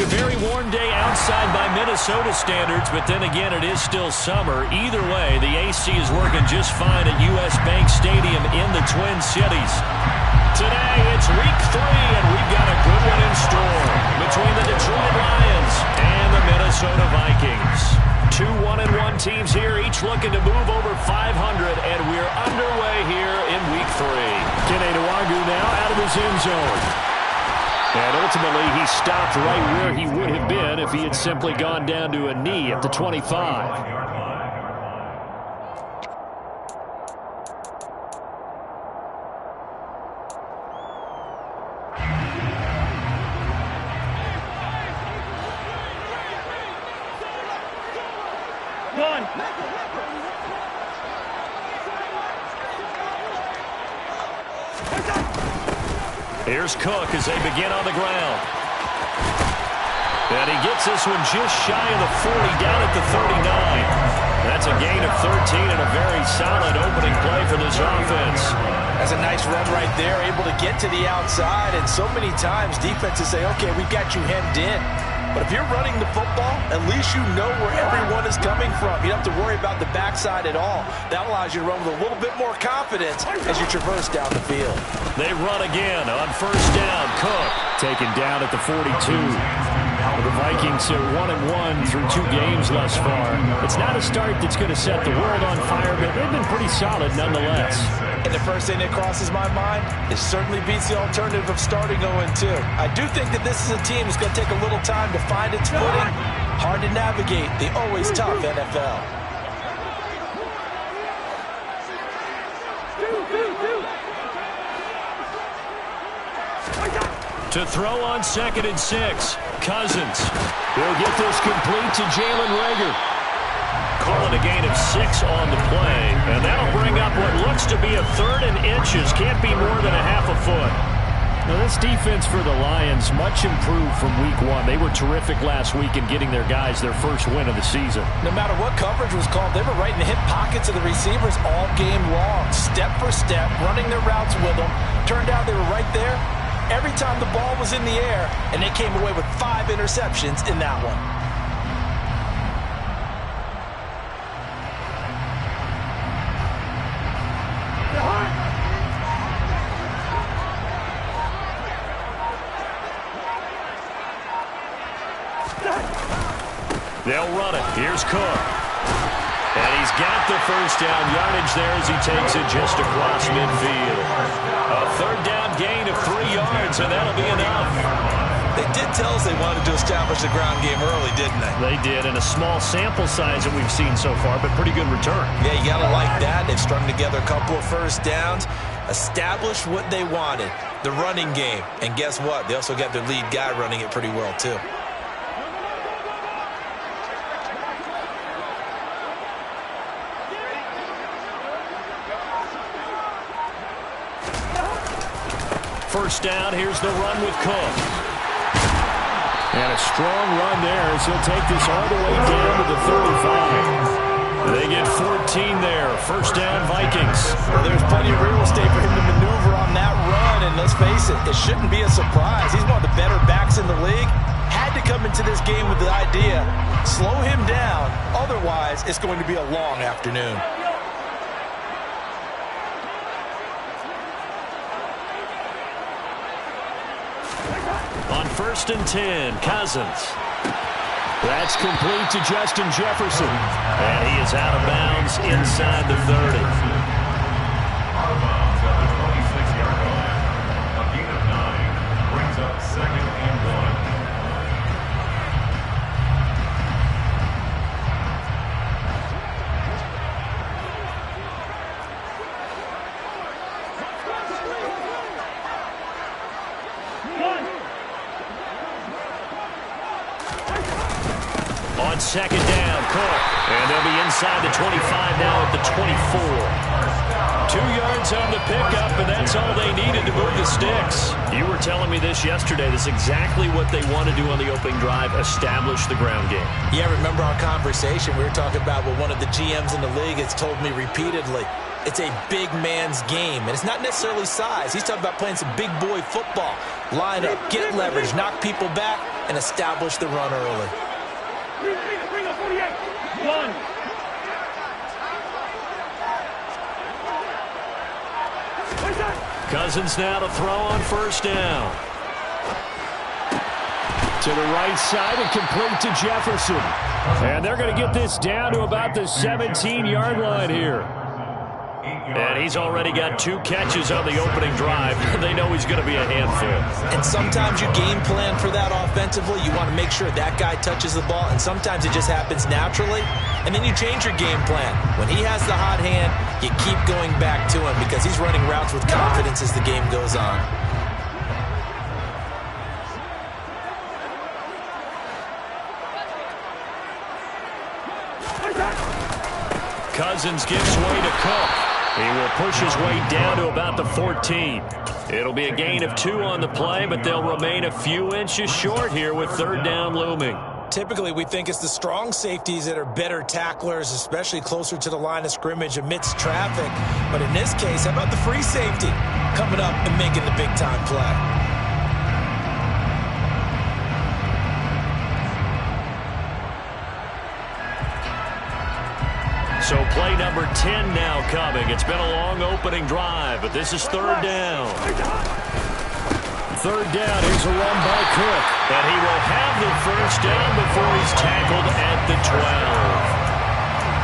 A very warm day outside by Minnesota standards, but then again, it is still summer. Either way, the AC is working just fine at U.S. Bank Stadium in the Twin Cities. Today, it's week 3, and we've got a good one in store between the Detroit Lions and the Minnesota Vikings. Two 1-1 teams here, each looking to move over 500, and we're underway here in week 3. Kene Nwangwu now out of his end zone. And ultimately, he stopped right where he would have been if he had simply gone down to a knee at the 25. Here's Cook as they begin on the ground. And he gets this one just shy of the 40, down at the 39. That's a gain of 13 and a very solid opening play for this offense. That's a nice run right there, able to get to the outside. And so many times defenses say, okay, we've got you hemmed in. But if you're running the football, at least you know where everyone is coming from. You don't have to worry about the backside at all. That allows you to run with a little bit more confidence as you traverse down the field. They run again on first down. Cook taken down at the 42. The Vikings are 1-1 through 2 games thus far. It's not a start that's going to set the world on fire, but they've been pretty solid nonetheless. And the first thing that crosses my mind, it certainly beats the alternative of starting 0-2. I do think that this is a team that's going to take a little time to find its footing. Hard to navigate the always tough NFL. To throw on 2nd and 6. Cousins. He'll get this complete to Jalen Reagor. Calling a gain of 6 on the play. And that'll bring up what looks to be a 3rd and inches. Can't be more than a half a foot. Now this defense for the Lions, much improved from week 1. They were terrific last week in getting their guys their first win of the season. No matter what coverage was called, they were right in the hip pockets of the receivers all game long. Step for step, running their routes with them. Turned out they were right there every time the ball was in the air, and they came away with 5 interceptions in that one. They'll run it. Here's Cook. And he's got the first down yardage there as he takes it just across midfield. A 3rd down gain of 3 yards, and that'll be enough. They did tell us they wanted to establish the ground game early, didn't they? They did, in a small sample size that we've seen so far, but pretty good return. Yeah, you got to like that. They've strung together a couple of first downs, established what they wanted, the running game. And guess what? They also got their lead guy running it pretty well, too. First down, here's the run with Cook. And a strong run there as he'll take this all the way down to the 35. They get 14 there. First down, Vikings. Well, there's plenty of real estate for him to maneuver on that run, and let's face it, it shouldn't be a surprise. He's one of the better backs in the league. Had to come into this game with the idea, slow him down, otherwise it's going to be a long afternoon. On 1st and 10, Cousins. That's complete to Justin Jefferson. And he is out of bounds inside the 30. On 2nd down, Cook. And they'll be inside the 25 now at the 24. 2 yards on the pickup, and that's all they needed to move the sticks. You were telling me this yesterday. That's exactly what they want to do on the opening drive, establish the ground game. Yeah, remember our conversation. We were talking about what one of the GMs in the league has told me repeatedly. It's a big man's game, and it's not necessarily size. He's talking about playing some big boy football. Line up, get leverage, knock people back, and establish the run early. Bring up 48. One. Cousins now to throw on first down. To the right side and complete to Jefferson. And they're going to get this down to about the 17-yard line here. And he's already got 2 catches on the opening drive. They know he's going to be a handful. And sometimes you game plan for that offensively. You want to make sure that guy touches the ball, and sometimes it just happens naturally. And then you change your game plan. When he has the hot hand, you keep going back to him because he's running routes with confidence as the game goes on. Cousins gives way to Cook. He will push his way down to about the 14. It'll be a gain of 2 on the play, but they'll remain a few inches short here with third down looming. Typically, we think it's the strong safeties that are better tacklers, especially closer to the line of scrimmage amidst traffic. But in this case, how about the free safety coming up and making the big-time play? So play number 10 now coming. It's been a long opening drive, but this is third down. Third down, here's a run by Cook. And he will have the first down before he's tackled at the 12.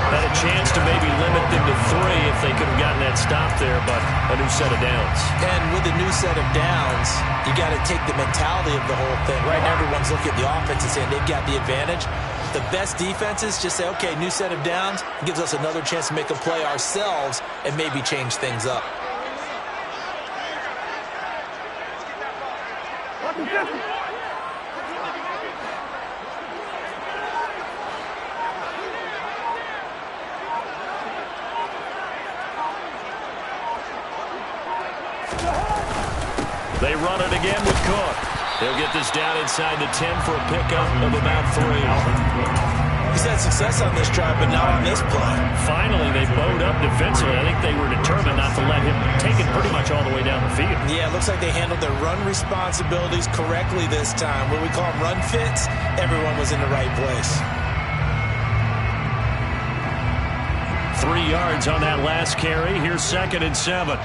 Had a chance to maybe limit them to 3 if they could have gotten that stop there, but a new set of downs. And with a new set of downs, you got to take the mentality of the whole thing. Right now, everyone's looking at the offense and saying they've got the advantage. The best defenses just say, okay, new set of downs. It gives us another chance to make a play ourselves and maybe change things up. They run it again with Cook. He'll get this down inside the 10 for a pickup of about 3. He's had success on this drive, but not on this play. Finally, they bowed up defensively. I think they were determined not to let him take it pretty much all the way down the field. Yeah, it looks like they handled their run responsibilities correctly this time. What we call them run fits, everyone was in the right place. 3 yards on that last carry. Here's 2nd and 7.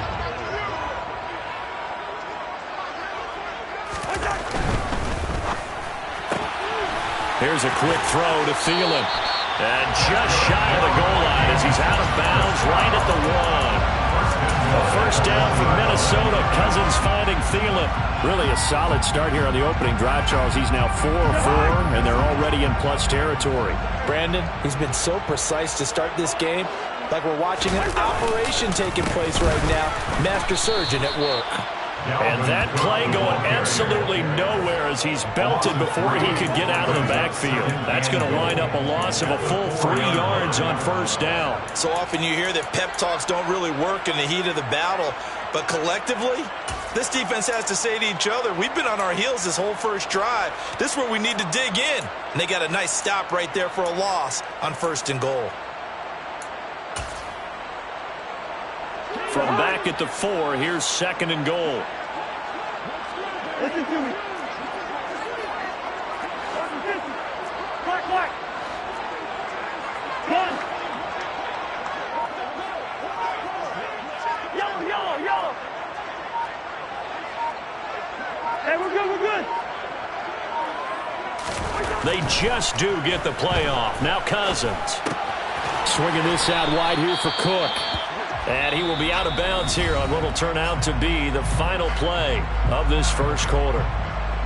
Here's a quick throw to Thielen. And just shy of the goal line as he's out of bounds right at the 1. A first down for Minnesota. Cousins finding Thielen. Really a solid start here on the opening drive, Charles. He's now 4 of 4, and they're already in plus territory. Brandon, he's been so precise to start this game. Like we're watching an operation taking place right now. Master surgeon at work. And that play going absolutely nowhere as he's belted before he could get out of the backfield. That's going to wind up a loss of a full 3 yards on first down. So often you hear that pep talks don't really work in the heat of the battle, but collectively, this defense has to say to each other, we've been on our heels this whole first drive. This is where we need to dig in. And they got a nice stop right there for a loss on 1st and goal. From back at the 4, here's 2nd and goal. Listen to me. Black. One. Yellow. Hey, we're good. They just do get the play off. Now Cousins. Swinging this out wide here for Cook. And he will be out of bounds here on what will turn out to be the final play of this first quarter.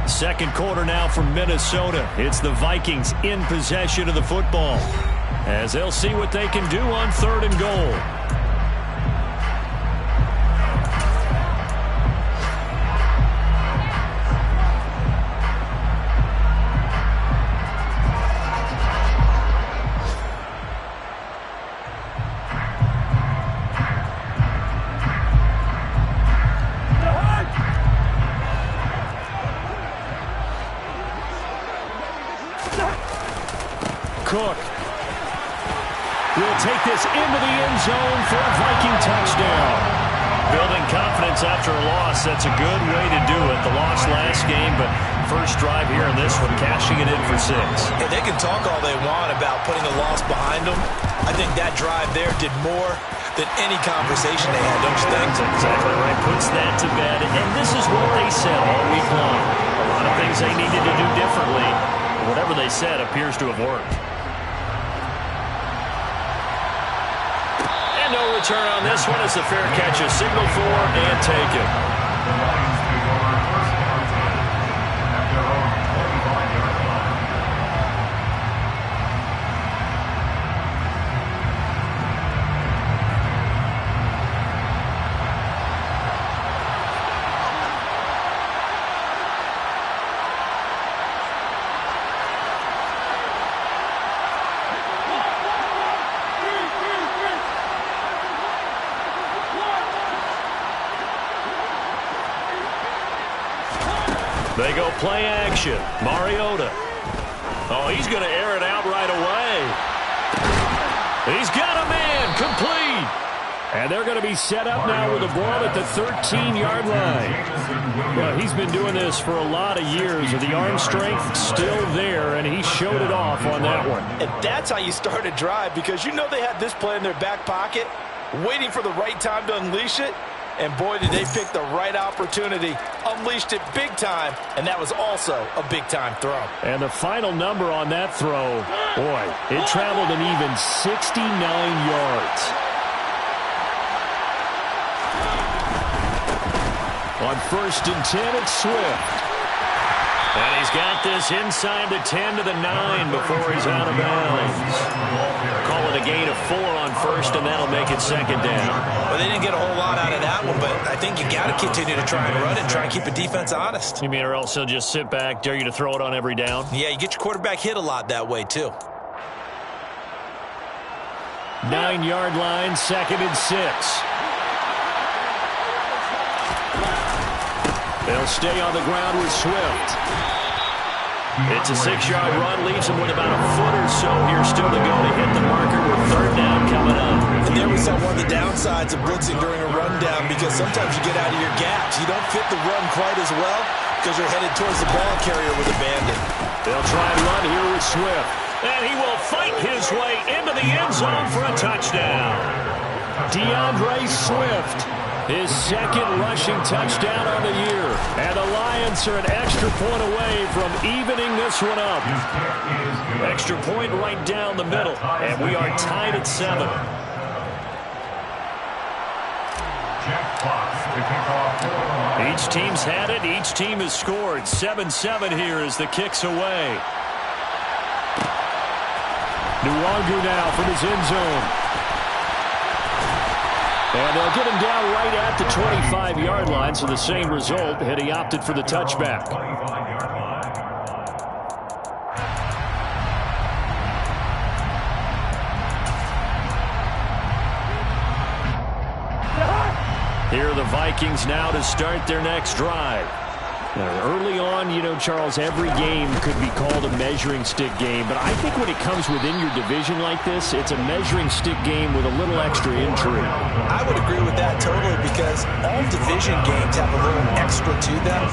Second quarter now for Minnesota. It's the Vikings in possession of the football as they'll see what they can do on 3rd and goal. Cook will take this into the end zone for a Viking touchdown. Building confidence after a loss, that's a good way to do it. The loss last game, but first drive here in this one, cashing it in for 6. Hey, they can talk all they want about putting a loss behind them. I think that drive there did more than any conversation they had, don't you think? That's exactly right. Puts that to bed. And this is what they said all week long. A lot of things they needed to do differently. Whatever they said appears to have worked. And no return on this one. It's a fair catch, a signal for, and take it. They go play action. Mariota. Oh, he's going to air it out right away. He's got a man. Complete. And they're going to be set up now with the ball at the 13-yard line. Well, he's been doing this for a lot of years. The arm strength still there, and he showed it off on that one. And that's how you start a drive, because you know they had this play in their back pocket, waiting for the right time to unleash it. And boy, did they pick the right opportunity. Unleashed it big time, and that was also a big-time throw. And the final number on that throw, boy, it traveled an even 69 yards. On 1st and 10, it's Swift. And he's got this inside the 10 to the 9 before he's out of bounds. Call it a gain of 4 on 1st, and that'll make it 2nd down. Well, they didn't get a whole lot out of that one, but I think you got to continue to try and run it, try and keep the defense honest. You mean or else he'll just sit back, dare you to throw it on every down? Yeah, you get your quarterback hit a lot that way, too. 9-yard line, 2nd and 6. They'll stay on the ground with Swift. It's a 6-yard run, leaves him with about a foot or so here still to go to hit the marker with 3rd down coming up. And there we saw one of the downsides of blitzing during a rundown, because sometimes you get out of your gaps. You don't fit the run quite as well because you're headed towards the ball carrier with abandon. They'll try and run here with Swift. And he will fight his way into the end zone for a touchdown. DeAndre Swift. His 2nd rushing touchdown on the year. And the Lions are an extra point away from evening this one up. Extra point right down the middle. And we are tied at 7. Each team's had it. Each team has scored. 7-7 here as the kick's away. Nwangu now from his end zone. And they'll get him down right at the 25-yard line, so the same result had he opted for the touchback. Here are the Vikings now to start their next drive. Early on, you know, Charles, every game could be called a measuring stick game, but I think when it comes within your division like this, it's a measuring stick game with a little extra intrigue. I would agree with that totally, because all division games have a little extra to them.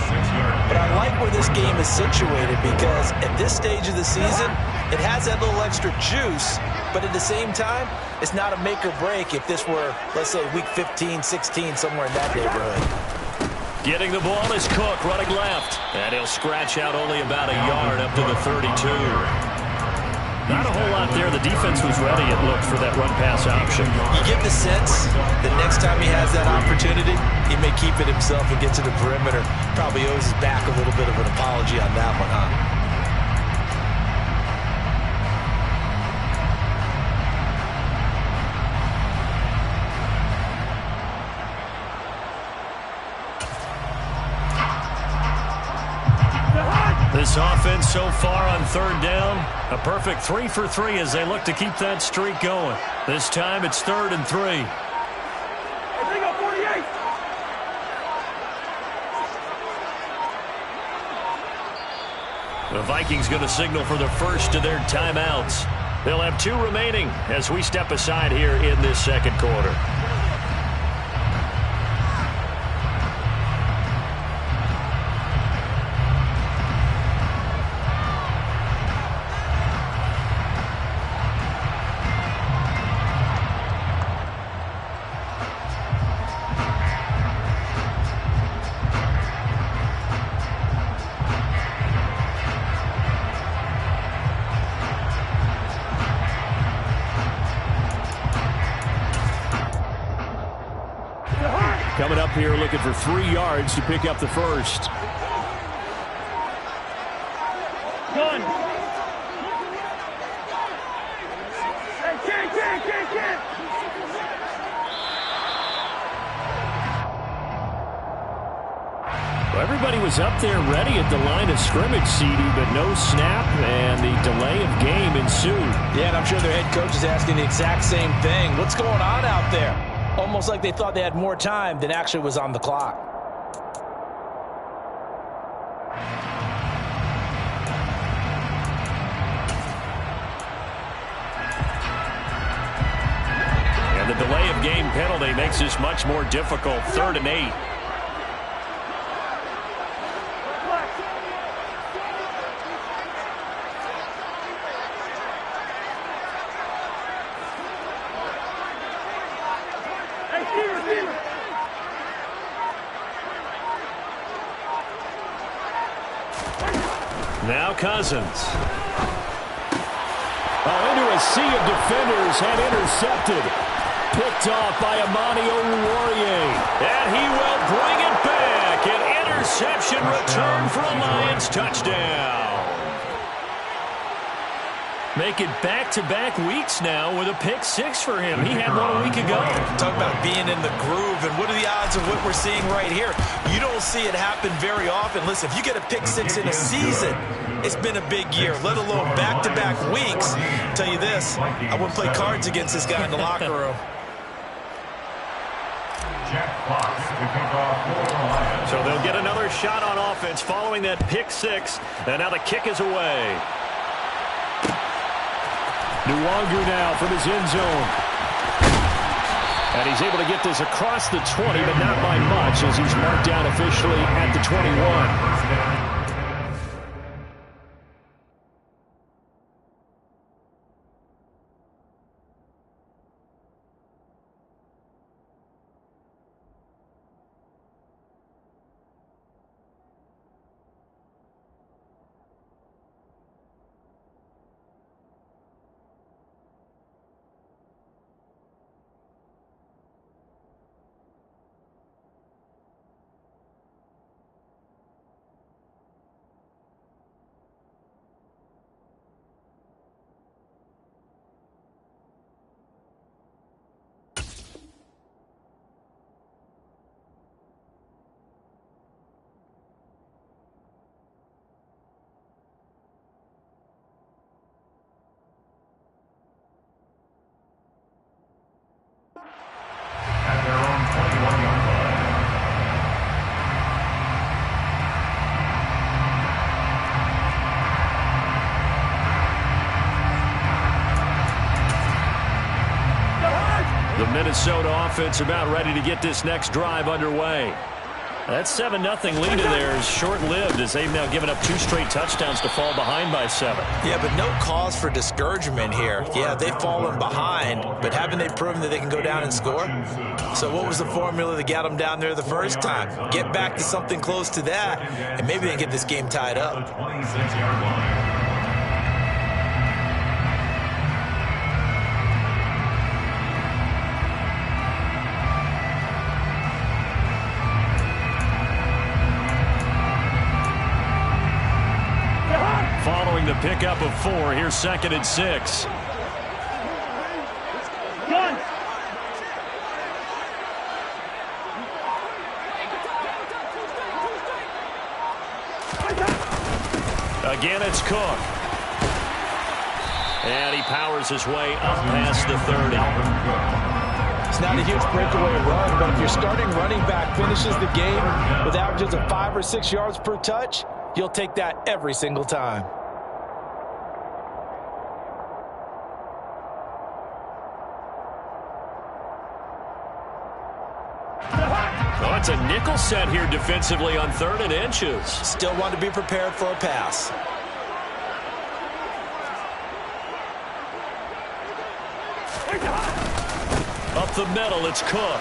But I like where this game is situated, because at this stage of the season, it has that little extra juice, but at the same time, it's not a make or break if this were, let's say, week 15, 16, somewhere in that neighborhood. Getting the ball is Cook running left. And he'll scratch out only about a yard up to the 32. Not a whole lot there. The defense was ready, it looked, for that run-pass option. You get the sense that next time he has that opportunity, he may keep it himself and get to the perimeter. Probably owes his back a little bit of an apology on that one, huh? This offense so far on 3rd down, a perfect 3 for 3 as they look to keep that streak going. This time it's 3rd and 3. Bring up 48. The Vikings going to signal for the first of their timeouts. They'll have 2 remaining as we step aside here in this second quarter. Coming up here looking for 3 yards to pick up the first. Gun. Hey, kid. Well, everybody was up there ready at the line of scrimmage, CD, but no snap, and the delay of game ensued. Yeah, and I'm sure their head coach is asking the exact same thing. What's going on out there? Almost like they thought they had more time than actually was on the clock. And the delay of game penalty makes this much more difficult. 3rd and 8. Now Cousins. Into a sea of defenders and intercepted. Picked off by Amani Oruwariye. And he will bring it back. An interception return for a Lions touchdown. Make it back-to-back weeks now with a pick 6 for him. He had one a week ago. Talk about being in the groove, and what are the odds of what we're seeing right here? You don't see it happen very often. Listen, if you get a pick 6 in a season, it's been a big year, let alone back-to-back weeks. I'll tell you this, I wouldn't play cards against this guy in the locker room. So they'll get another shot on offense following that pick 6, and now the kick is away. Nwangu now from his end zone. And he's able to get this across the 20, but not by much as he's marked down officially at the 21. The Minnesota offense about ready to get this next drive underway. That 7-0 lead of theirs short-lived as they've now given up 2 straight touchdowns to fall behind by 7. Yeah, but no cause for discouragement here. Yeah, they've fallen behind, but haven't they proven that they can go down and score? So what was the formula that got them down there the first time? Get back to something close to that, and maybe they can get this game tied up. Following the pickup of 4, here's 2nd and 6. Gun. Again, it's Cook. And he powers his way up past the 30. It's not a huge breakaway run, but if your starting running back finishes the game with averages of 5 or 6 yards per touch, you'll take that every single time. It's a nickel set here defensively on 3rd and inches. Still want to be prepared for a pass. Up the middle, it's Cook.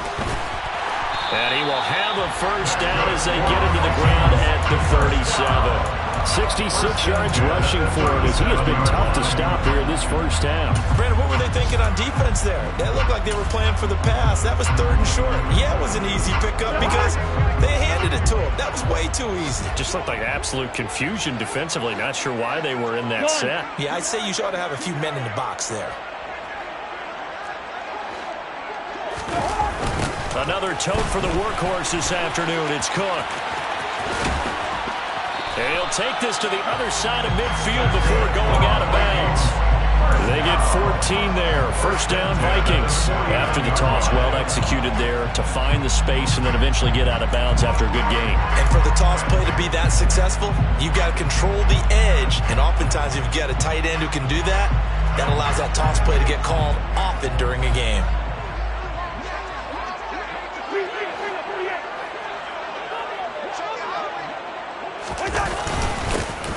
And he will have a first down as they get into the ground at the 37. 66 yards rushing for him as he has been tough to stop here this first half. Brandon, what were they thinking on defense there? That looked like they were playing for the pass. That was 3rd and short. Yeah, it was an easy pickup because they handed it to him. That was way too easy. Just looked like absolute confusion defensively. Not sure why they were in that set. Yeah, I'd say you ought to have a few men in the box there. Another tote for the workhorse this afternoon. It's Cook. And he'll take this to the other side of midfield before going out of bounds. They get 14 there. First down, Vikings. After the toss, well executed there to find the space and then eventually get out of bounds after a good game. And for the toss play to be that successful, you've got to control the edge. And oftentimes, if you've got a tight end who can do that, that allows that toss play to get called often during a game.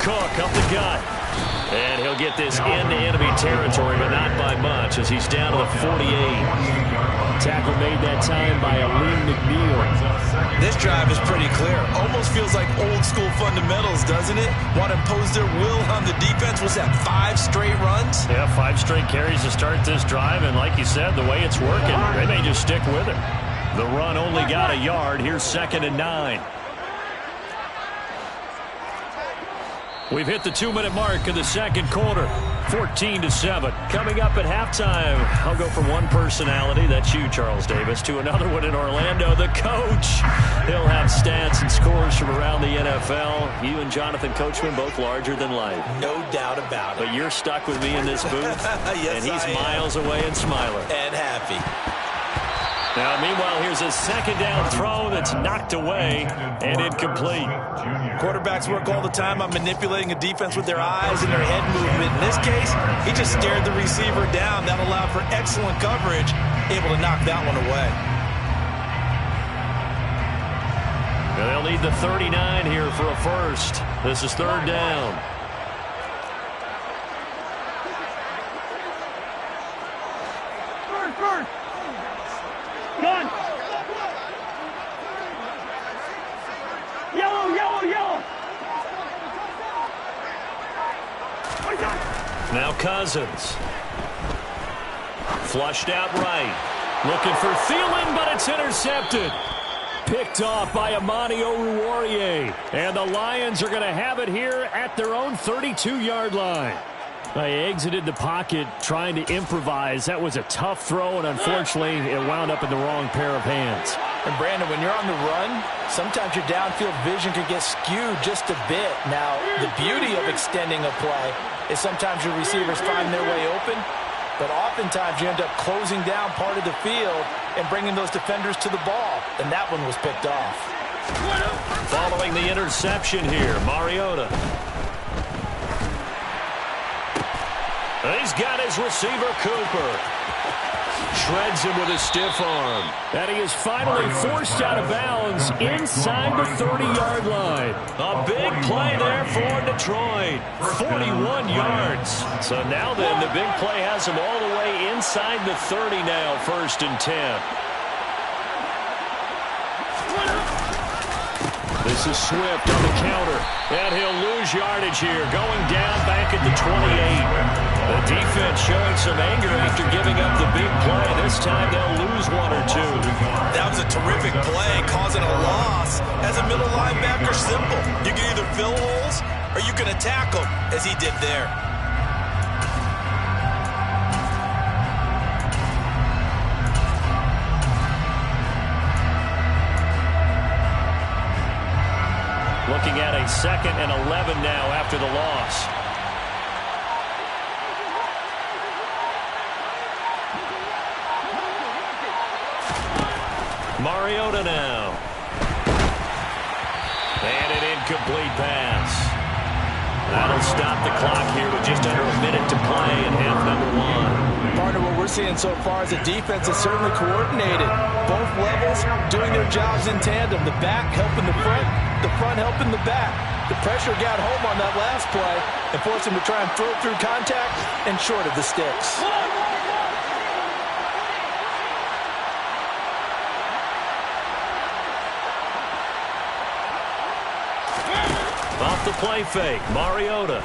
Cook up the gut. And he'll get this into enemy territory, but not by much as he's down to the 48. Tackle made that time by Aleem McNeil. This drive is pretty clear. Almost feels like old school fundamentals, doesn't it? Want to impose their will on the defense. Was that 5 straight runs? Yeah, 5 straight carries to start this drive. And like you said, the way it's working, they may just stick with it. The run only got a yard. Here's 2nd and 9. We've hit the 2-minute mark of the second quarter. 14-7. Coming up at halftime, I'll go from one personality, that's you, Charles Davis, to another one in Orlando, the coach. He'll have stats and scores from around the NFL. You and Jonathan Coachman, both larger than life. No doubt about it. But you're stuck with me in this booth, yes, and he's miles away and smiling. And happy. Now, meanwhile, here's a 2nd down throw that's knocked away and incomplete. Quarterbacks work all the time on manipulating a defense with their eyes and their head movement. In this case, he just stared the receiver down. That allowed for excellent coverage, able to knock that one away. Now they'll need the 39 here for a first. This is 3rd down. Gun! Yellow, yellow, yellow! Now Cousins. Flushed out right. Looking for Thielen, but it's intercepted. Picked off by Amani Oruwariye. And the Lions are going to have it here at their own 32-yard line. They exited the pocket trying to improvise. That was a tough throw, and unfortunately, it wound up in the wrong pair of hands. And Brandon, when you're on the run, sometimes your downfield vision can get skewed just a bit. Now, the beauty of extending a play is sometimes your receivers find their way open, but oftentimes you end up closing down part of the field and bringing those defenders to the ball, and that one was picked off. Following the interception here, Mariota. He's got his receiver, Cooper. Shreds him with a stiff arm. And he is finally forced out of bounds inside the 30-yard line. A big play there for Detroit. 41 yards. So now then, the big play has him all the way inside the 30 now, 1st and 10. This is Swift on the counter. And he'll lose yardage here, going down back at the 28. The defense showing some anger after giving up the big play. This time they'll lose 1 or 2. That was a terrific play, causing a loss. As a middle linebacker, simple. You can either fill holes or you can attack them, as he did there. Looking at a 2nd and 11 now after the loss. Mariota now. And an incomplete pass. That'll stop the clock here with just under a minute to play in half number one. Partner, what we're seeing so far is the defense is certainly coordinated. Both levels doing their jobs in tandem. The back helping the front helping the back. The pressure got home on that last play and forced him to try and throw through contact and short of the sticks. Off the play fake, Mariota.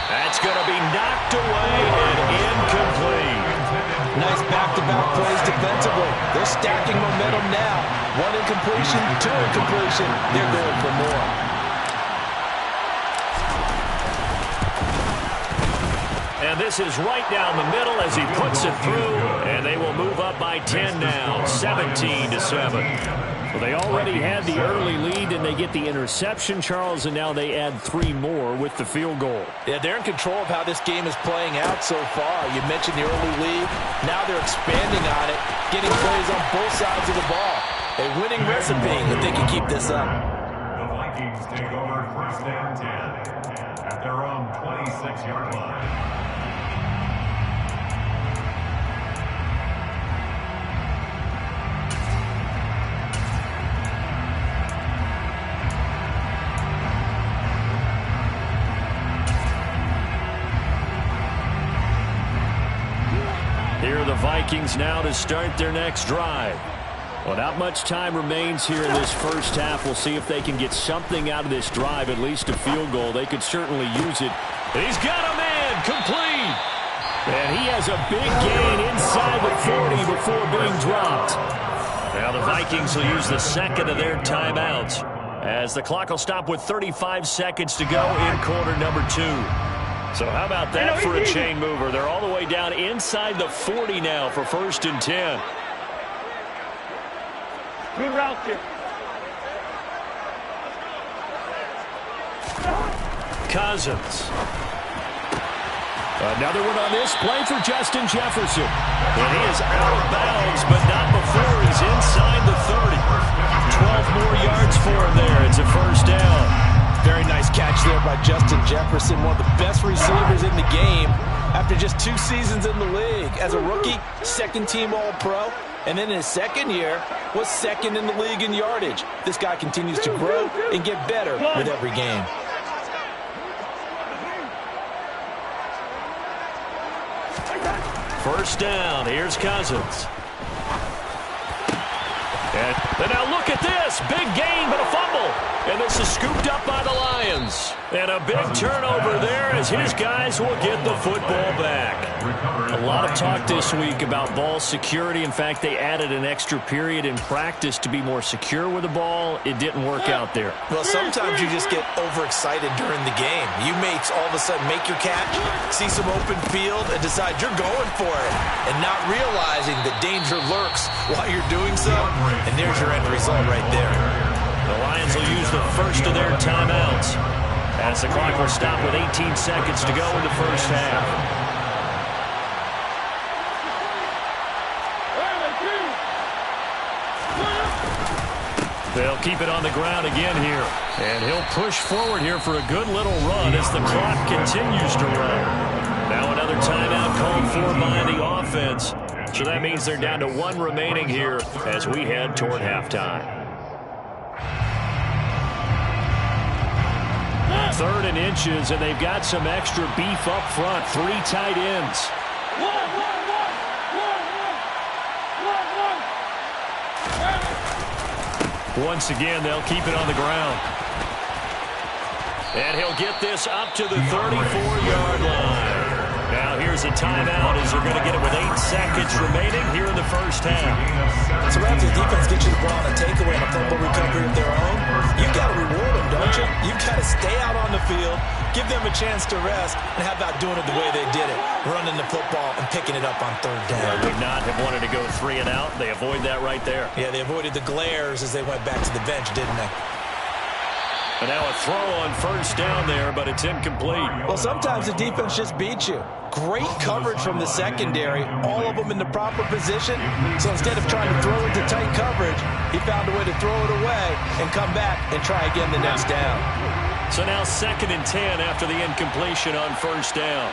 That's going to be knocked away and incomplete. Nice back-to-back plays defensively. They're stacking momentum now. One incompletion, two incompletion. They're going for more. And this is right down the middle as he puts it through. And they will move up by 10 now, 17-7. Well, they already had the early lead, and they get the interception, Charles, and now they add 3 more with the field goal. Yeah, they're in control of how this game is playing out so far. You mentioned the early lead. Now they're expanding on it, getting plays on both sides of the ball. A winning recipe if they can keep this up. The Vikings take over first and 10 at their own 26-yard line. Here are the Vikings now to start their next drive. Well, not much time remains here in this first half. We'll see if they can get something out of this drive, at least a field goal. They could certainly use it. He's got a man, complete. And he has a big gain inside the 40 before being dropped. Now the Vikings will use the second of their timeouts as the clock will stop with 35 seconds to go in quarter number 2. So how about that for a chain mover? They're all the way down inside the 40 now for first and 10. Good route here. Cousins. Another one on this play for Justin Jefferson. And he is out of bounds, but not before he's inside the 30. 12 more yards for him there. It's a first down. Very nice catch there by Justin Jefferson, one of the best receivers in the game after just 2 seasons in the league. As a rookie, second-team All-Pro, and then in his second year was second in the league in yardage. This guy continues to grow and get better with every game. First down, here's Cousins. And now look at this, big gain but a fumble. And this is scooped up by the Lions. And a big turnover there as his guys will get the football back. A lot of talk this week about ball security. In fact, they added an extra period in practice to be more secure with the ball. It didn't work out there. Well, sometimes you just get overexcited during the game. You may all of a sudden make your catch, see some open field, and decide you're going for it, and not realizing the danger lurks while you're doing so. And there's your end result right there. The Lions will use the first of their timeouts as the clock will stop with 18 seconds to go in the first half. They'll keep it on the ground again here. And he'll push forward here for a good little run as the clock continues to run. Now another timeout called for by the offense. So that means they're down to 1 remaining here as we head toward halftime. 3rd and inches, and they've got some extra beef up front. 3 tight ends. Once again, they'll keep it on the ground. And he'll get this up to the 34-yard line. Now here's a timeout as they're going to get it with 8 seconds remaining here in the first half. So after the defense gets you the ball on a takeaway and a fumble recovery of their own, you've got to reward them, don't you? You've got to stay out on the field, give them a chance to rest, and how about doing it the way they did it, running the football and picking it up on 3rd down. They would not have wanted to go 3 and out. They avoid that right there. Yeah, they avoided the glares as they went back to the bench, didn't they? And now a throw on first down there, but it's incomplete. Well, sometimes the defense just beats you. Great coverage from the secondary, all of them in the proper position. So instead of trying to throw into tight coverage, he found a way to throw it away and come back and try again the next down. So now 2nd and 10 after the incompletion on 1st down.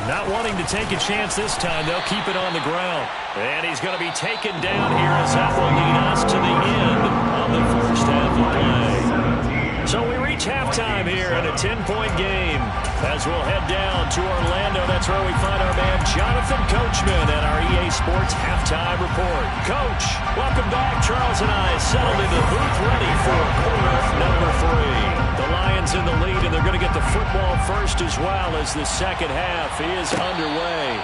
Not wanting to take a chance this time. They'll keep it on the ground. And he's going to be taken down here as that will lead us to the end of the first half of play. So we reach halftime here in a 10-point game. As we'll head down to Orlando, that's where we find our man Jonathan Coachman and our EA Sports Halftime Report. Coach, welcome back. Charles and I settled into the booth ready for quarter number 3. The Lions in the lead, and they're going to get the football first as well as the second half is underway.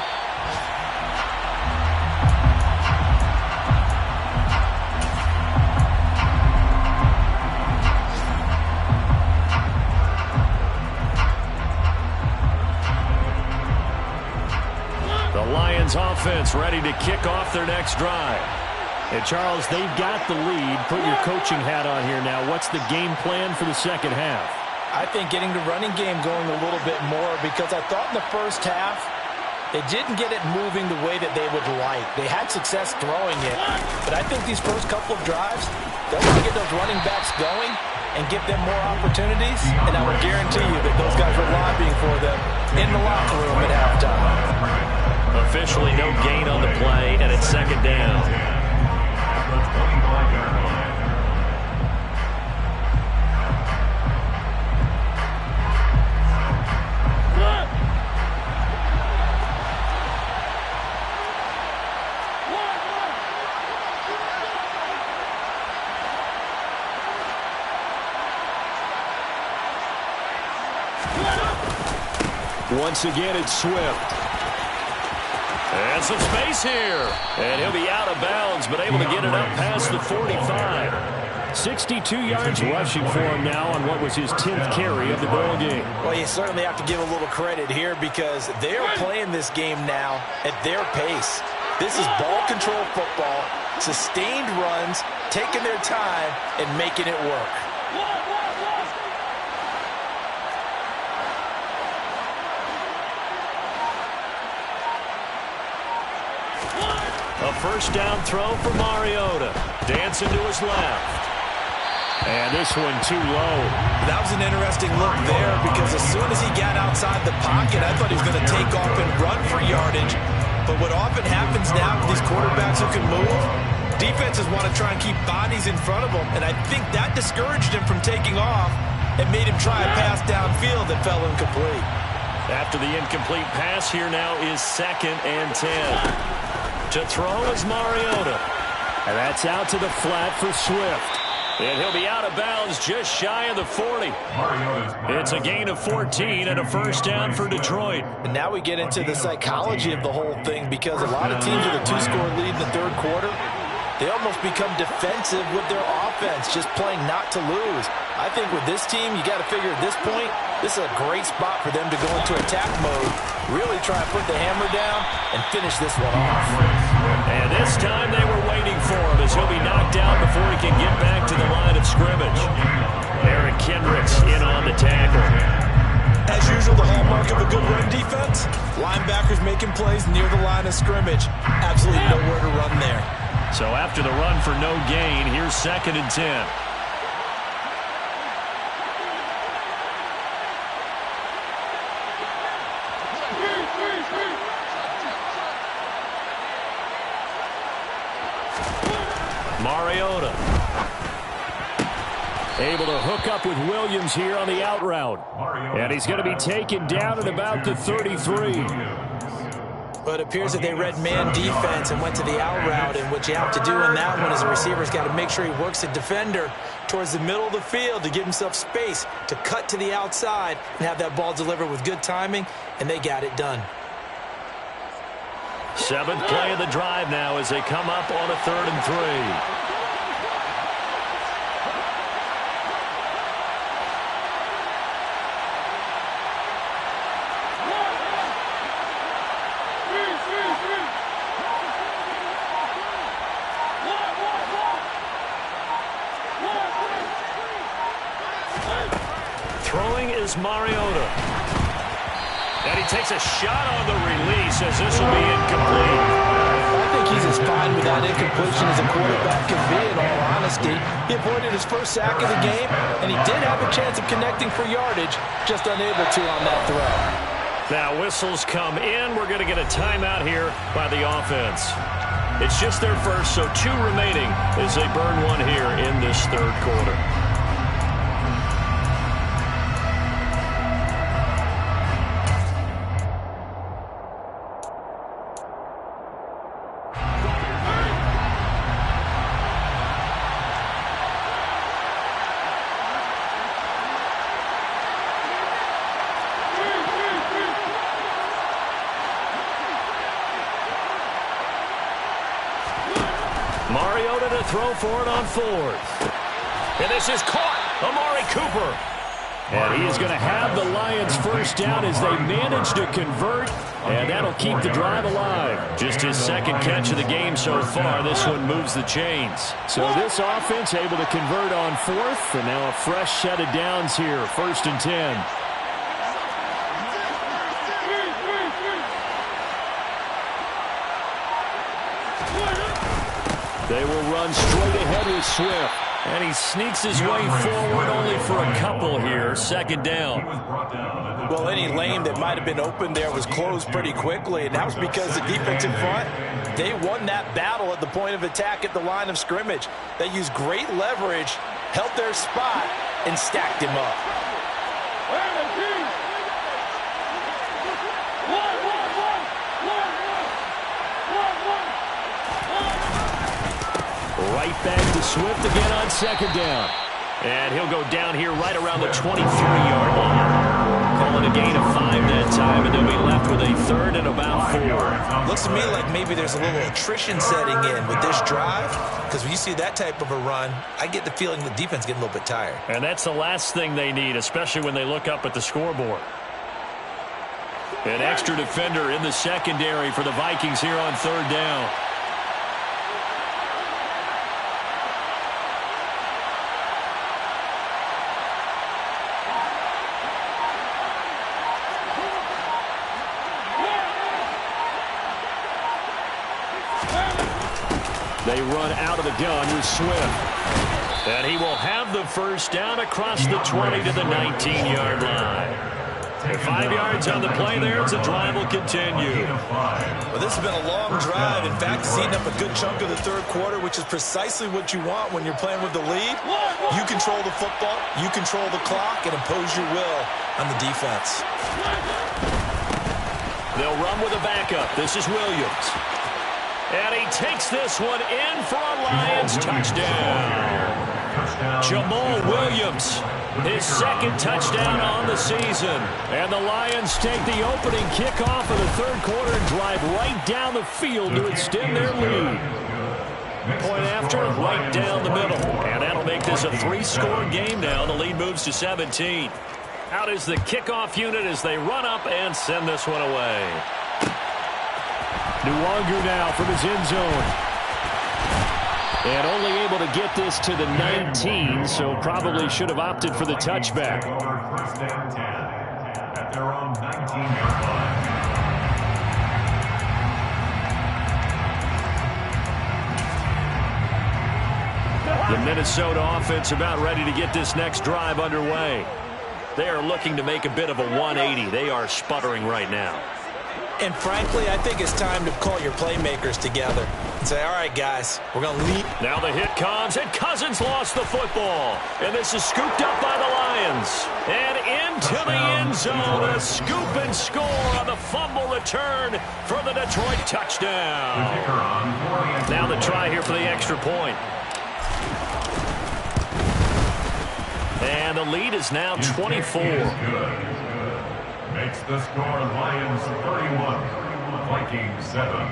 Offense ready to kick off their next drive. And Charles, they've got the lead. Put your coaching hat on here now. What's the game plan for the second half? I think getting the running game going a little bit more, because I thought in the first half they didn't get it moving the way that they would like. They had success throwing it, but I think these first couple of drives, they'll want to get those running backs going and give them more opportunities, and I will guarantee you that those guys were lobbying for them in the locker room at halftime. Officially no gain on the play, and it's 2nd down. Once again, it's Swift. And some space here. And he'll be out of bounds, but able to get it up past the 45. 62 yards rushing for him now on what was his 10th carry of the ball game. Well, you certainly have to give a little credit here, because they're playing this game now at their pace. This is ball control football, sustained runs, taking their time, and making it work. A first down throw for Mariota. Dancing to his left. And this one too low. That was an interesting look there, because as soon as he got outside the pocket, I thought he was going to take off and run for yardage. But what often happens now with these quarterbacks who can move, defenses want to try and keep bodies in front of them. And I think that discouraged him from taking off and made him try a pass downfield that fell incomplete. After the incomplete pass, here now is 2nd and 10. To throw is Mariota. And that's out to the flat for Swift. And he'll be out of bounds just shy of the 40. It's a gain of 14 and a first down for Detroit. And now we get into the psychology of the whole thing, because a lot of teams with a 2-score lead in the 3rd quarter, they almost become defensive with their offense, just playing not to lose. I think with this team, you got to figure at this point, this is a great spot for them to go into attack mode, really try and put the hammer down and finish this one off. And this time they were waiting for him, as he'll be knocked out before he can get back to the line of scrimmage. Eric Kendricks in on the tackle. As usual, the hallmark of a good run defense, linebackers making plays near the line of scrimmage. Absolutely nowhere to run there. So after the run for no gain, here's 2nd and 10. Mariota able to hook up with Williams here on the out route. And he's going to be taken down at about the 33. But it appears that they read man defense and went to the out route, and what you have to do in that one is the receiver's got to make sure he works the defender towards the middle of the field to give himself space to cut to the outside and have that ball delivered with good timing, and they got it done. 7th play of the drive now as they come up on a 3rd and 3. Throwing is Mariota. And he takes a shot on the release, as this will be incomplete. I think he's was fine with that incompletion as a quarterback can be, in all honesty. He avoided his first sack of the game, and he did have a chance of connecting for yardage, just unable to on that throw. Now whistles come in. We're going to get a timeout here by the offense. It's just their first, so 2 remaining as they burn one here in this third quarter. Mariota to throw for it on 4th. And this is caught. Amari Cooper. And he is going to have the Lions first down as they manage to convert. And that'll keep the drive alive. Just his second catch of the game so far. This one moves the chains. So this offense able to convert on 4th. And now a fresh set of downs here. 1st and 10. They will run straight ahead with Swift. And he sneaks his way forward only for a couple here. 2nd down. Well, any lane that might have been open there was closed pretty quickly, and that was because the defensive front, they won that battle at the point of attack at the line of scrimmage. They used great leverage, held their spot, and stacked him up. Right back to Swift again on 2nd down. And he'll go down here right around the 23-yard line. Calling a gain of 5 that time, and they'll be left with a 3rd and about 4. Looks to me like maybe there's a little attrition setting in with this drive, because when you see that type of a run, I get the feeling the defense getting a little bit tired. And that's the last thing they need, especially when they look up at the scoreboard. An extra defender in the secondary for the Vikings here on 3rd down. They run out of the gun with Swift. And he will have the first down across the 20 to the 19-yard line. And 5 yards on the play there as the drive will continue. Well, this has been a long drive. In fact, it's eaten up a good chunk of the third quarter, which is precisely what you want when you're playing with the lead. You control the football, you control the clock, and impose your will on the defense. They'll run with a backup. This is Williams. And he takes this one in for a Lions touchdown. Jamal Williams, his 2nd touchdown on the season. And the Lions take the opening kickoff of the third quarter and drive right down the field to extend their lead. Point after, right down the middle. And that'll make this a 3-score game now. The lead moves to 17. Out is the kickoff unit as they run up and send this one away. Nwangu now from his end zone. And only able to get this to the 19, so probably should have opted for the touchback. 1st and 10 at their own 19-yard line. The Minnesota offense about ready to get this next drive underway. They are looking to make a bit of a 180. They are sputtering right now. And frankly, I think it's time to call your playmakers together and say, all right, guys, we're going to lead. Now the hit comes, and Cousins lost the football. And this is scooped up by the Lions. And into the end zone, a scoop and score on the fumble return for the Detroit touchdown. Now the try here for the extra point. And the lead is now 24. Makes the score Lions 31, Vikings 7.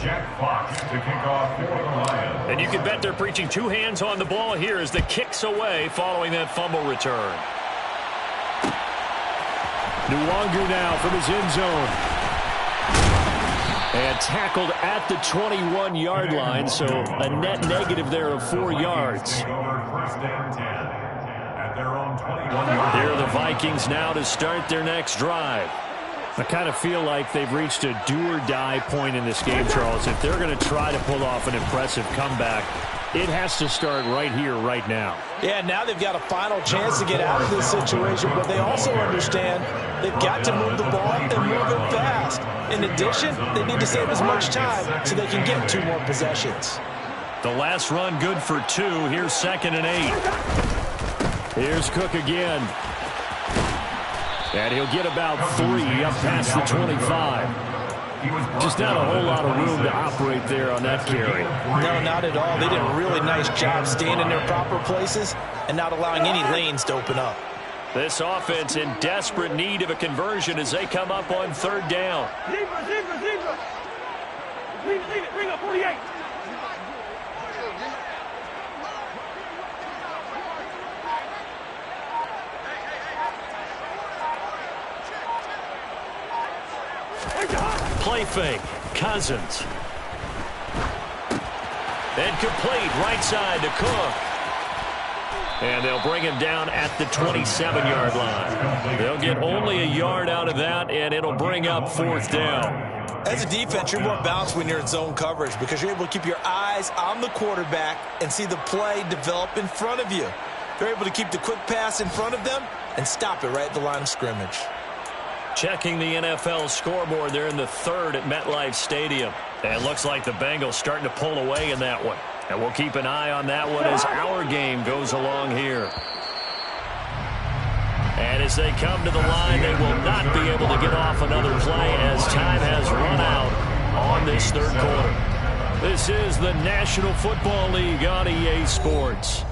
Jack Fox to kick off for the Lions. And you can bet they're preaching 2 hands on the ball here as the kick's away following that fumble return. Nwangu now from his end zone. And tackled at the 21-yard line, so a net negative there of 4 yards. Take over 1st and 10 at their own 21-yard line. Here are the Vikings now to start their next drive. I kind of feel like they've reached a do-or-die point in this game, Charles. If they're going to try to pull off an impressive comeback, it has to start right here, right now. Yeah, now they've got a final chance to get out of this situation, but they also understand they've got to move the ball and move it fast. In addition, they need to save as much time so they can get 2 more possessions. The last run good for 2. Here's 2nd and 8. Here's Cook again. And he'll get about 3 up past the 25. Just not a whole lot of room to operate there on that carry. No, not at all. They did a really nice job staying in their proper places and not allowing any lanes to open up. This offense in desperate need of a conversion as they come up on 3rd down. Zebra. Leave it. Bring up 48. Play fake. Cousins. And complete right side to Cook. And they'll bring him down at the 27-yard line. They'll get only a yard out of that, and it'll bring up 4th down. As a defense, you're more balanced when you're in zone coverage because you're able to keep your eyes on the quarterback and see the play develop in front of you. They're able to keep the quick pass in front of them and stop it right at the line of scrimmage. Checking the NFL scoreboard, they're in the 3rd at MetLife Stadium. And it looks like the Bengals starting to pull away in that one. And we'll keep an eye on that one as our game goes along here. And as they come to the line, they will not be able to get off another play as time has run out on this 3rd quarter. This is the National Football League on EA Sports.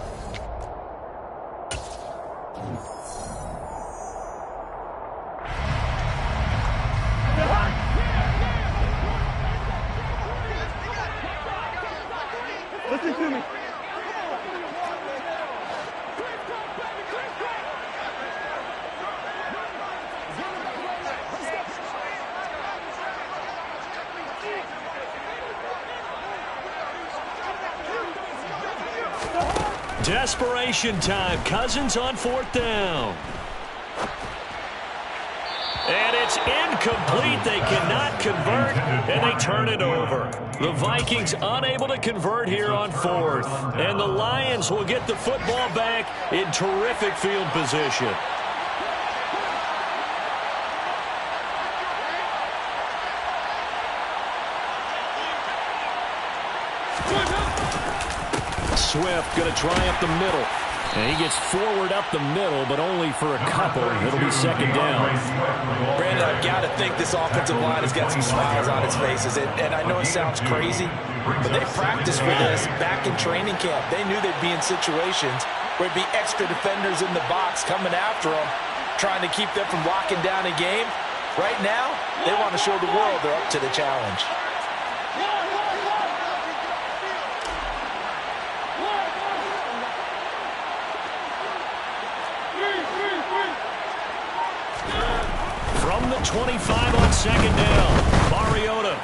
Listen to me. Desperation time. Cousins on 4th down. And it's incomplete. They cannot convert, and they turn it over. The Vikings unable to convert here on 4th. And the Lions will get the football back in terrific field position. Swift going to try up the middle. And he gets forward up the middle, but only for a couple. It'll be 2nd down. Brandon, I've got to think this offensive line has got some smiles on its faces. And I know it sounds crazy, but they practiced for this back in training camp. They knew they'd be in situations where it'd be extra defenders in the box coming after them, trying to keep them from locking down a game. Right now, they want to show the world they're up to the challenge. From the 25 on 2nd down, Mariota.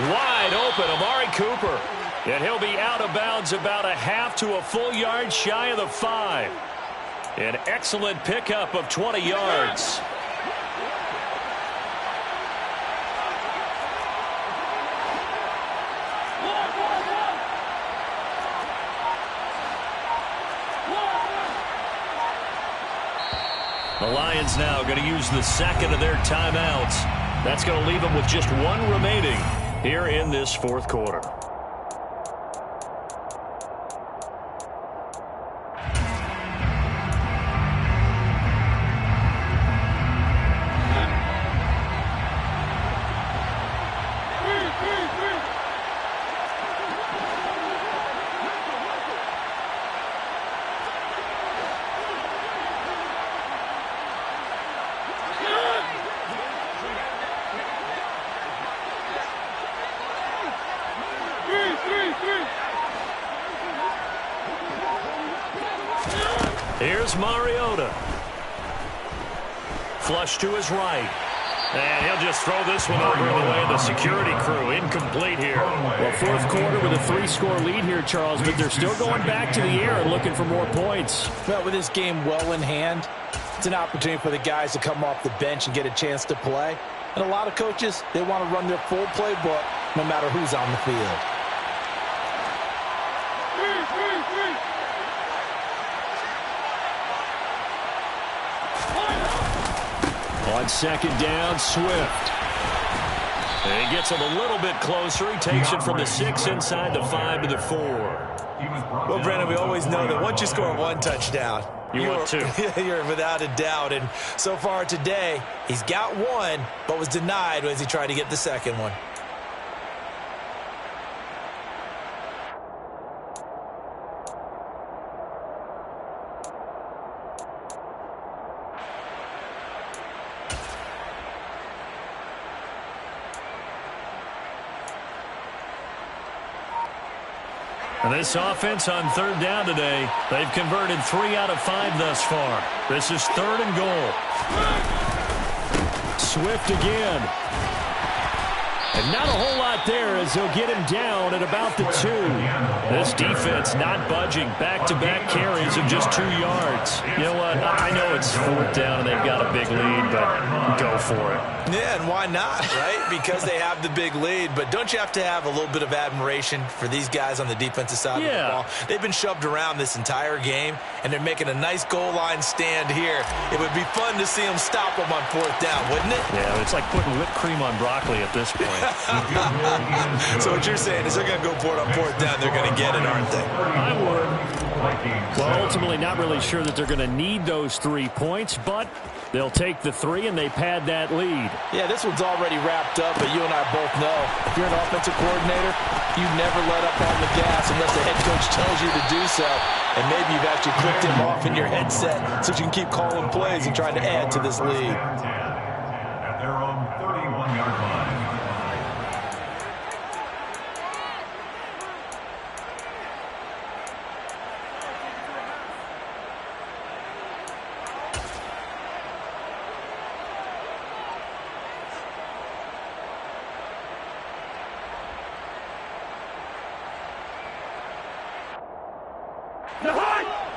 Wide open, Amari Cooper. And he'll be out of bounds about a half to a full yard shy of the 5. An excellent pickup of 20 yards. The Lions now going to use the 2nd of their timeouts. That's going to leave them with just 1 remaining here in this 4th quarter. Here's Mariota. Flush to his right. And he'll just throw this one over in the way of the security crew. Incomplete here. Well, fourth quarter with a 3-score lead here, Charles, but they're still going back to the air and looking for more points. Well, with this game well in hand, it's an opportunity for the guys to come off the bench and get a chance to play. And a lot of coaches, they want to run their full playbook no matter who's on the field. On second down, Swift. And he gets him a little bit closer. He takes it from the 6 inside the 5 to the 4. Well, Brandon, we always know that once you score one touchdown, want two. You're without a doubt. And so far today, he's got one, but was denied as he tried to get the second one. And this offense on third down today, they've converted 3 out of 5 thus far. This is 3rd and goal. Swift again. And not a whole lot there as they'll get him down at about the 2. This defense not budging. Back-to-back carries of just 2 yards. You know what? I know it's 4th down and they've got a big lead, but go for it. Yeah, and why not, right? Because they have the big lead. But don't you have to have a little bit of admiration for these guys on the defensive side of the ball? They've been shoved around this entire game, and they're making a nice goal line stand here. It would be fun to see them stop them on 4th down, wouldn't it? Yeah, it's like putting whipped cream on broccoli at this point. So what you're saying is they're going to go for it on 4th down. They're going to get it, aren't they? I would. Well, ultimately not really sure that they're going to need those 3 points, but they'll take the 3 and they pad that lead. Yeah, this one's already wrapped up, but you and I both know if you're an offensive coordinator, you never let up on the gas unless the head coach tells you to do so. And maybe you've actually clicked him off in your headset so you can keep calling plays and trying to add to this lead. At their own 31-yard line.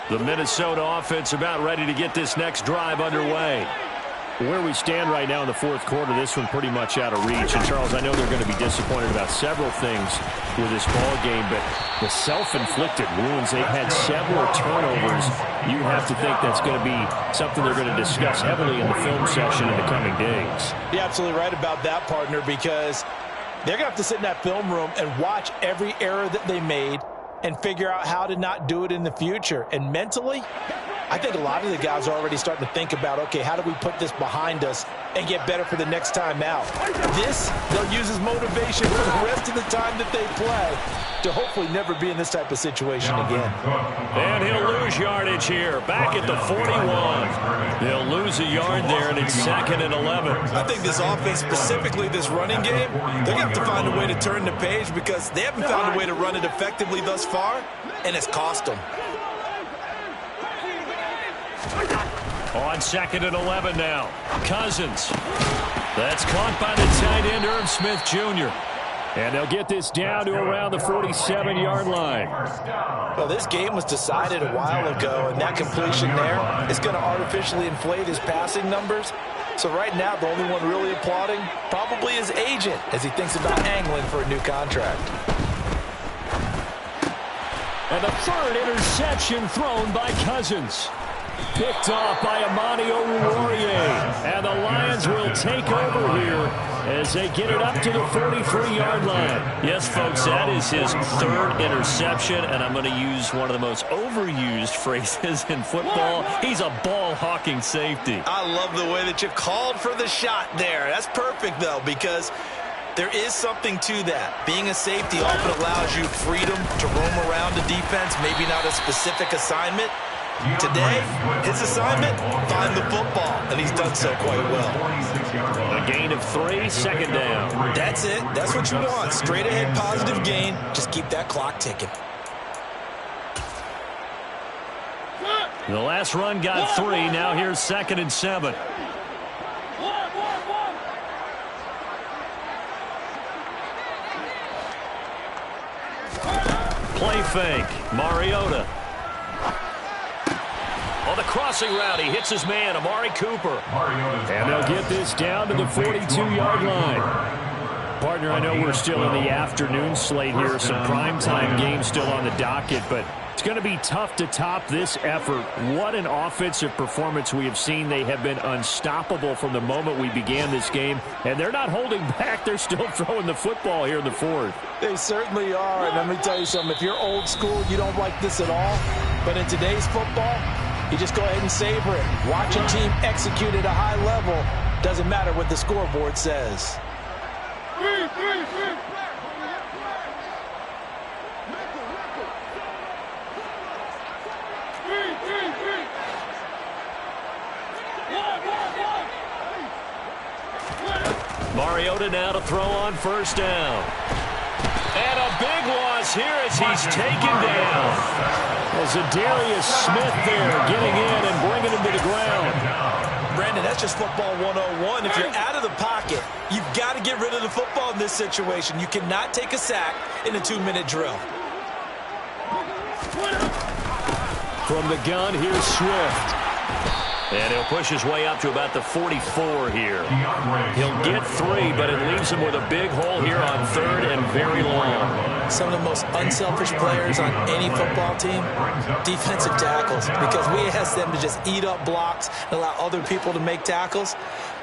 The Minnesota offense about ready to get this next drive underway. Where we stand right now in the 4th quarter, this one pretty much out of reach. And, Charles, I know they're going to be disappointed about several things with this ball game, but the self-inflicted wounds, they've had several turnovers. You have to think that's going to be something they're going to discuss heavily in the film session in the coming days. You're absolutely right about that, partner, because they're going to have to sit in that film room and watch every error that they made and figure out how to not do it in the future. And mentally, I think a lot of the guys are already starting to think about, okay, how do we put this behind us and get better for the next time out? This, they'll use as motivation for the rest of the time that they play to hopefully never be in this type of situation again. And he'll lose yardage here, back at the 41. They'll lose a yard there, and it's 2nd and 11. I think this offense, specifically this running game, they're going to have to find a way to turn the page because they haven't found a way to run it effectively thus far, and it's cost them. On 2nd and 11 now. Cousins. That's caught by the tight end, Irv Smith Jr. And they'll get this down to around the 47-yard line. Well, this game was decided a while ago, and that completion there is going to artificially inflate his passing numbers. So right now, the only one really applauding probably his agent as he thinks about angling for a new contract. And the 3rd interception thrown by Cousins. Picked off by Amani Oruwariye. And the Lions will take over here as they get it up to the 43-yard line. Yes, folks, that is his 3rd interception, and I'm going to use one of the most overused phrases in football. He's a ball-hawking safety. I love the way that you called for the shot there. That's perfect, though, because there is something to that. Being a safety often allows you freedom to roam around the defense, maybe not a specific assignment. Today, his assignment, find the football, and he's done so quite well. A gain of 3, 2nd down. That's it. That's what you want. Straight ahead, positive gain. Just keep that clock ticking. The last run got 3. Now here's 2nd and 7. Play fake. Mariota. On the crossing route, he hits his man, Amari Cooper. And they'll get this down to the 42-yard line. Partner, I know we're still in the afternoon slate here. Some primetime games still on the docket, but it's going to be tough to top this effort. What an offensive performance we have seen. They have been unstoppable from the moment we began this game, and they're not holding back. They're still throwing the football here in the fourth. They certainly are, and let me tell you something. If you're old school, you don't like this at all. But in today's football, you just go ahead and savor it. Watch a team execute at a high level. Doesn't matter what the scoreboard says. Mariota now to throw on first down. And a big loss here as he's taken down. Well, Zadarius Smith there getting in and bringing him to the ground. Brandon, that's just football 101. If you're out of the pocket, you've got to get rid of the football in this situation. You cannot take a sack in a 2-minute drill. From the gun, here's Swift. And he'll push his way up to about the 44 here. He'll get 3, but it leaves him with a big hole here on third and very long. Some of the most unselfish players on any football team, defensive tackles, because we ask them to just eat up blocks and allow other people to make tackles.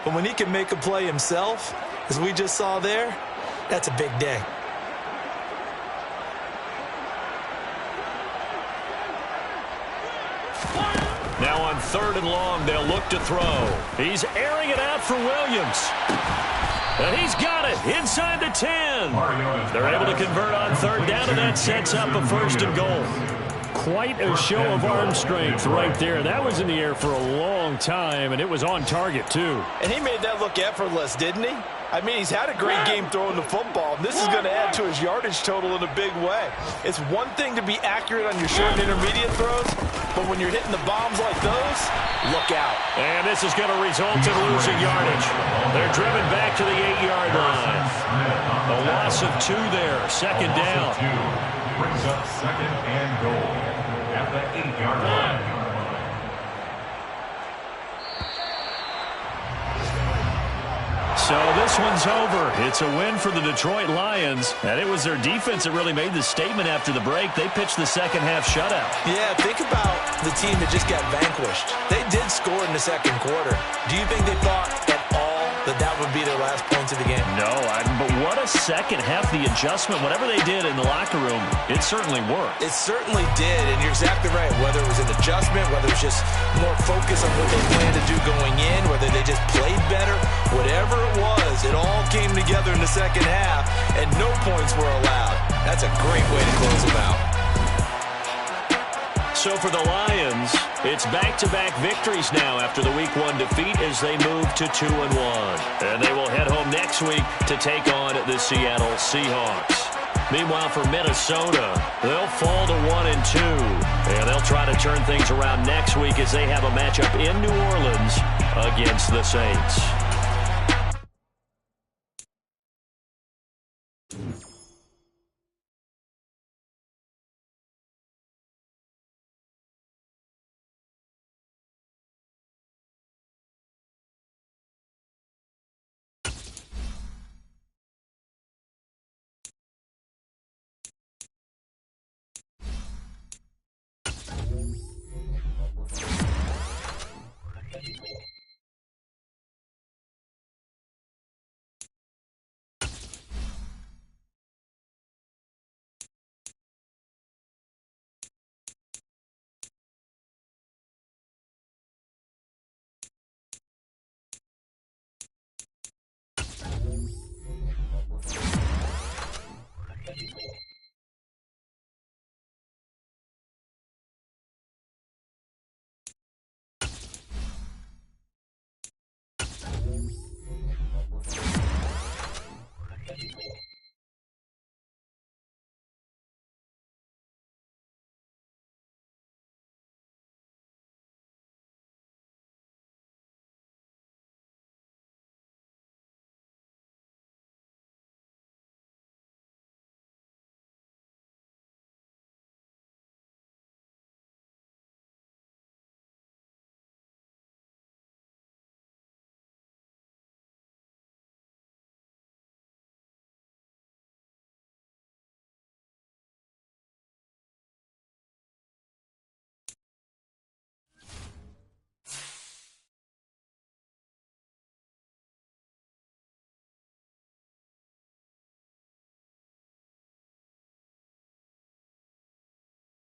But when he can make a play himself, as we just saw there, that's a big day. Now on third and long, they'll look to throw. He's airing it out for Williams. And he's got it inside the 10. They're able to convert on third down, and that sets up a first and goal. Quite a show of arm strength right there. That was in the air for a long time, and it was on target, too. And he made that look effortless, didn't he? I mean, he's had a great game throwing the football. This is going to add to his yardage total in a big way. It's one thing to be accurate on your short and intermediate throws, but when you're hitting the bombs like those, look out. And this is going to result in losing yardage. They're driven back to the 8-yard line. A loss of 2 there, second down. Brings up second and goal at the 8-yard line. So this one's over. It's a win for the Detroit Lions, and it was their defense that really made the statement after the break. They pitched the second half shutout. Yeah, think about the team that just got vanquished. They did score in the second quarter. Do you think they thought at all that that would be their last points of the game? No, but what a second half. The adjustment, whatever they did in the locker room, it certainly worked. It certainly did, and you're exactly right. Whether it was an adjustment, whether it was just more focus on what they planned to do going in, whether they just played better, whatever it was, it all came together in the second half, and no points were allowed. That's a great way to close them out. So for the Lions, it's back-to-back victories now after the Week 1 defeat as they move to 2-1. And they will head home next week to take on the Seattle Seahawks. Meanwhile, for Minnesota, they'll fall to 1-2. And they'll try to turn things around next week as they have a matchup in New Orleans against the Saints.